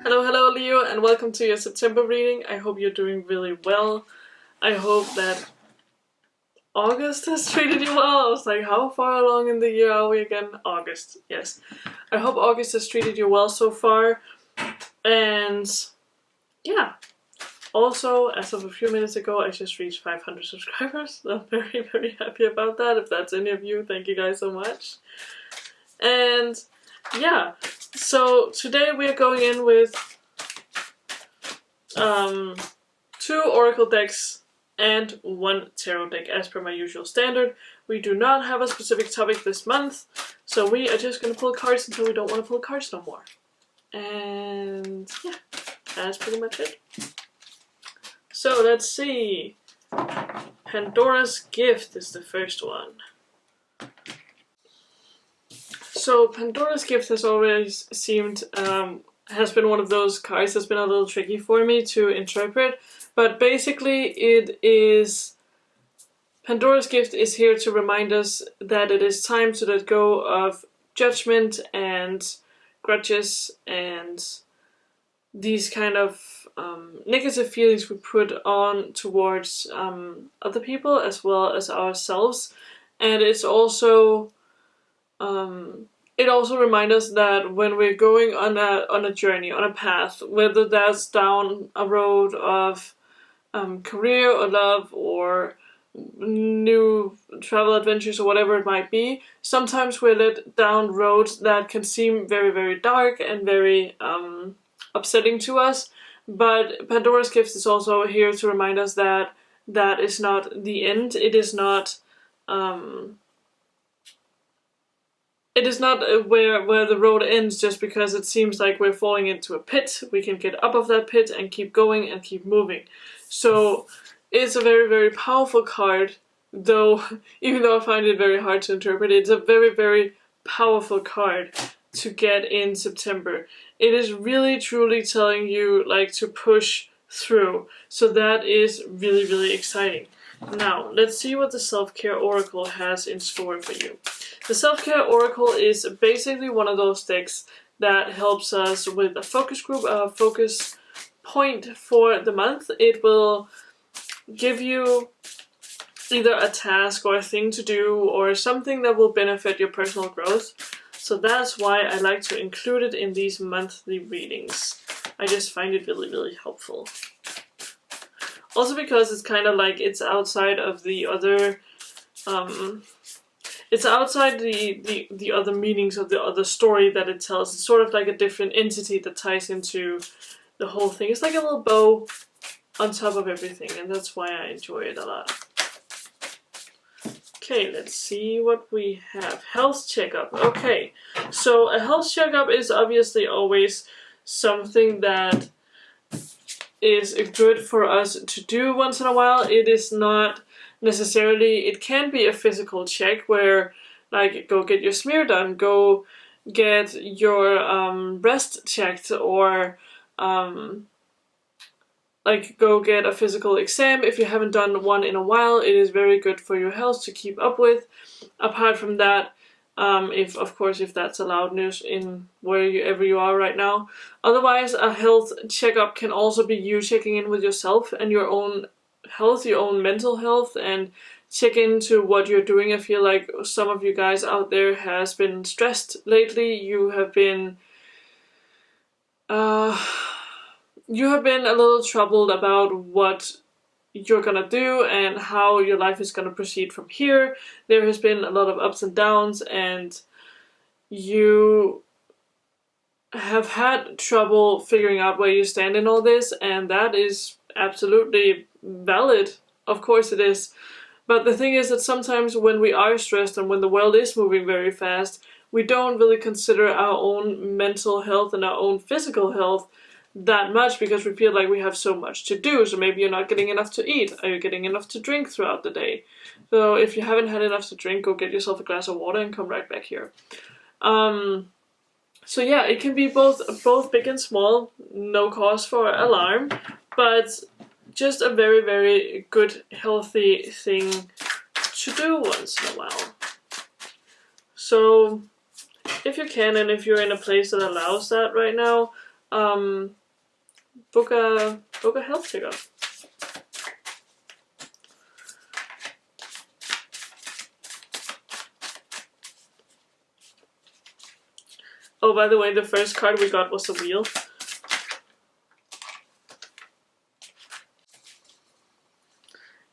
Hello Leo, and welcome to your September reading. I hope you're doing really well. I hope that August has treated you well. I was like, how far along in the year are we again? August, yes. I hope August has treated you well so far. And yeah, also, as of a few minutes ago, I just reached 500 subscribers. I'm very happy about that. If that's any of you, thank you guys so much. And yeah, so today we are going in with 2 oracle decks and 1 tarot deck as per my usual standard. We do not have a specific topic this month, so we are just gonna pull cards until we don't want to pull cards no more. And yeah, that's pretty much it. So let's see. Pandora's Gift is the first one. So Pandora's Gift has always seemed, has been one of those cards that's been a little tricky for me to interpret, but basically it is, Pandora's Gift is here to remind us that it is time to let go of judgment and grudges and these kind of negative feelings we put on towards other people as well as ourselves. And it's also it also reminds us that when we're going on a journey, on a path, whether that's down a road of career or love or new travel adventures or whatever it might be, sometimes we're led down roads that can seem very dark and very upsetting to us. But Pandora's Gift is also here to remind us that that is not the end. It is not where the road ends just because it seems like we're falling into a pit. We can get up of that pit and keep going and keep moving. So it's a very powerful card, though even though I find it very hard to interpret, it's a very powerful card to get in September. It is really truly telling you like to push through. So that is really exciting. Now, let's see what the Self-Care Oracle has in store for you. The Self-Care Oracle is basically one of those decks that helps us with a focus group, a focus point for the month. It will give you either a task or a thing to do or something that will benefit your personal growth. So that's why I like to include it in these monthly readings. I just find it really helpful. Also because it's kind of like it's outside of the other it's outside the other meanings of the other story that it tells. It's sort of like a different entity that ties into the whole thing. It's like a little bow on top of everything, and that's why I enjoy it a lot. Okay, let's see what we have. Health checkup. Okay, so a health checkup is obviously always something that is good for us to do once in a while. It is not necessarily, it can be a physical check where like go get your smear done, go get your breast checked, or like go get a physical exam if you haven't done one in a while. It is very good for your health to keep up with. Apart from that, if that's allowed news in wherever you are right now. Otherwise, a health checkup can also be you checking in with yourself and your own health, your own mental health, and check into what you're doing. I feel like some of you guys out there has been stressed lately. You have been a little troubled about what you're gonna do and how your life is gonna proceed from here. There has been a lot of ups and downs, and you have had trouble figuring out where you stand in all this, and that is absolutely valid. Of course it is. But the thing is that sometimes when we are stressed and when the world is moving very fast, we don't really consider our own mental health and our own physical health that much because we feel like we have so much to do. So maybe you're not getting enough to eat. Are you getting enough to drink throughout the day? So if you haven't had enough to drink, go get yourself a glass of water and come right back here. So yeah, it can be both big and small, no cause for alarm, but just a very good, healthy thing to do once in a while. So if you can, and if you're in a place that allows that right now, book a health checkup. Oh, by the way, the first card we got was the wheel.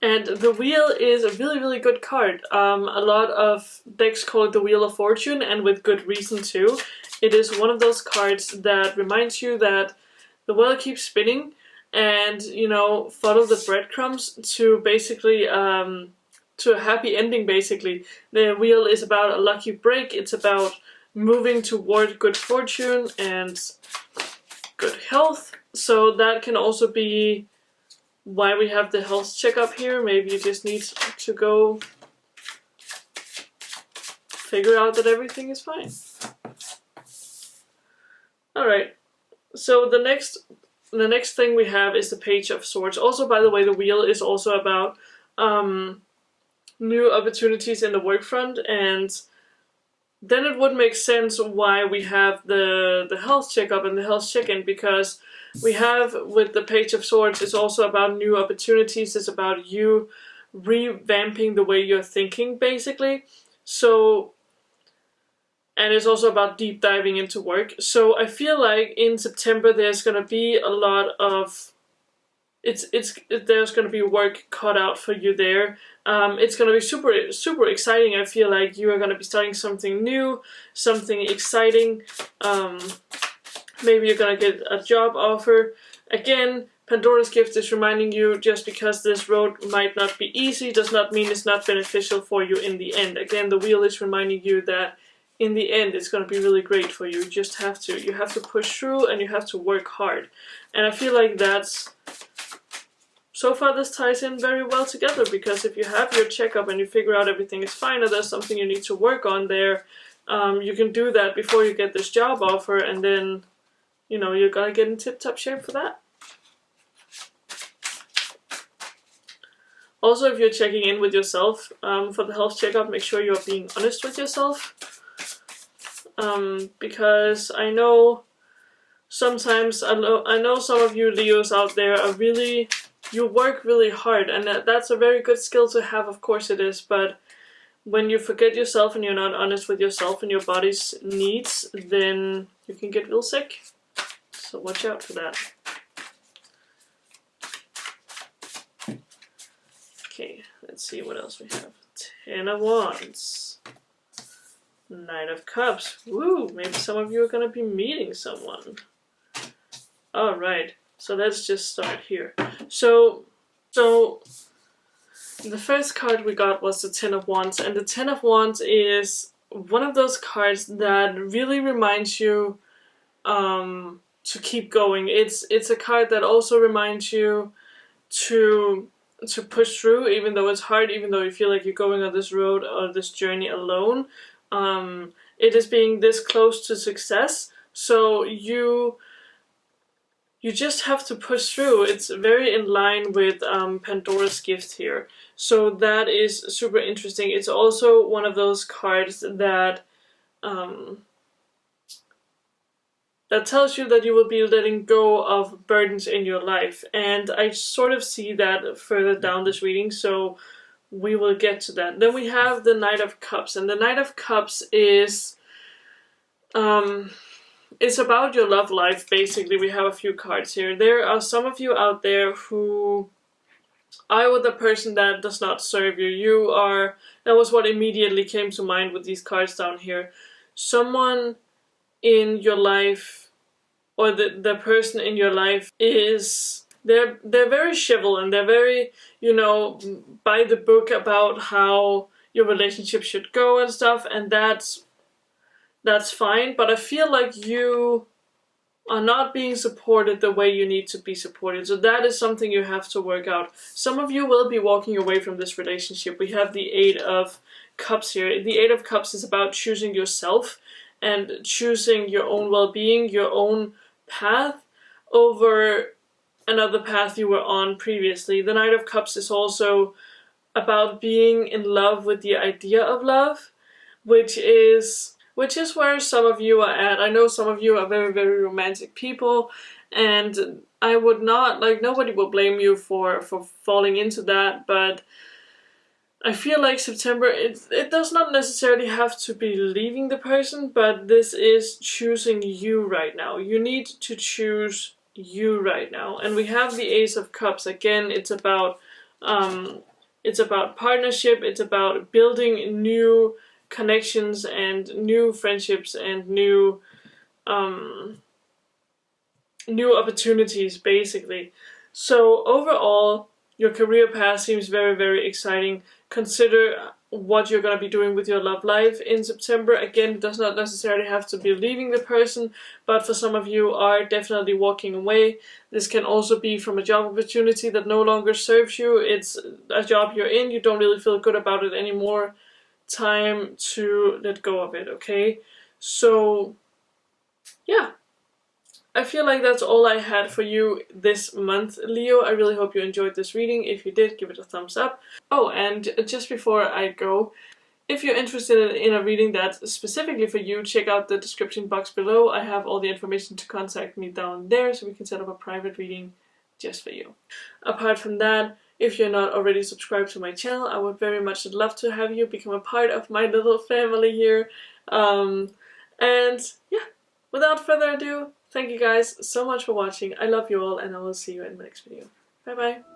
And the wheel is a really, really good card. A lot of decks call it the Wheel of Fortune, and with good reason too. It is one of those cards that reminds you that the wheel keeps spinning, and, you know, follow the breadcrumbs to basically, to a happy ending, basically. The wheel is about a lucky break, it's about moving toward good fortune and good health. So that can also be why we have the health checkup here. Maybe you just need to go figure out that everything is fine. Alright, so the next thing we have is the Page of Swords. Also, by the way, the wheel is also about new opportunities in the work front, and then it would make sense why we have the health checkup and the health check-in, because we have, with the Page of Swords, it's also about new opportunities, it's about you revamping the way you're thinking, basically. So, and it's also about deep diving into work. So I feel like in September there's gonna be a lot of there's gonna be work cut out for you there. It's gonna be super exciting. I feel like you are gonna be starting something new, something exciting. Maybe you're gonna get a job offer. Again, Pandora's gift is reminding you, just because this road might not be easy does not mean it's not beneficial for you in the end. Again, the wheel is reminding you that in the end it's gonna be really great for you. You just have to push through, and you have to work hard. And I feel like that's, so far this ties in very well together, because if you have your checkup and you figure out everything is fine, or there's something you need to work on there, you can do that before you get this job offer, and then, you know, you're gonna get in tip-top shape for that. Also, if you're checking in with yourself for the health checkup, make sure you're being honest with yourself. Because I know sometimes, I know some of you Leos out there are really, you work really hard, and that's a very good skill to have, of course it is, but when you forget yourself and you're not honest with yourself and your body's needs, then you can get real sick. So watch out for that. Okay, let's see what else we have. 10 of Wands. Knight of Cups. Woo! Maybe some of you are gonna be meeting someone. Alright, so let's just start here. So the first card we got was the 10 of Wands, and the 10 of Wands is one of those cards that really reminds you to keep going. It's a card that also reminds you to push through, even though it's hard, even though you feel like you're going on this road or this journey alone. It is being this close to success, so you just have to push through. It's very in line with Pandora's gift here. So that is super interesting. It's also one of those cards that that tells you that you will be letting go of burdens in your life. And I sort of see that further down this reading, so we will get to that. Then we have the Knight of Cups, and the Knight of Cups is it's about your love life, basically. We have a few cards here. There are some of you out there who are with a person that does not serve you. You are, that was what immediately came to mind with these cards down here. Someone in your life, or the person in your life is, they're very chivalrous, and they're very, you know, by the book about how your relationship should go and stuff, and that's fine, but I feel like you are not being supported the way you need to be supported. So that is something you have to work out. Some of you will be walking away from this relationship. We have the 8 of Cups here. The 8 of Cups is about choosing yourself and choosing your own well-being, your own path over another path you were on previously. The Knight of Cups is also about being in love with the idea of love, which is which is where some of you are at. I know some of you are very, very romantic people, and I would not, like, nobody will blame you for falling into that, but I feel like September, it does not necessarily have to be leaving the person, but this is choosing you right now. You need to choose you right now. And we have the Ace of Cups. Again, it's about partnership, it's about building new connections and new friendships and new opportunities, basically. So overall, your career path seems very, very exciting. Consider what you're going to be doing with your love life in September. Again, it does not necessarily have to be leaving the person, but for some of you are definitely walking away. This can also be from a job opportunity that no longer serves you. It's a job you're in, you don't really feel good about it anymore. Time to let go of it, okay? So, yeah. I feel like that's all I had for you this month, Leo. I really hope you enjoyed this reading. If you did, give it a thumbs up. Oh, and just before I go, if you're interested in a reading that's specifically for you, check out the description box below. I have all the information to contact me down there, so we can set up a private reading just for you. Apart from that, if you're not already subscribed to my channel, I would very much love to have you become a part of my little family here. And yeah, without further ado, thank you guys so much for watching. I love you all, and I will see you in the next video. Bye bye.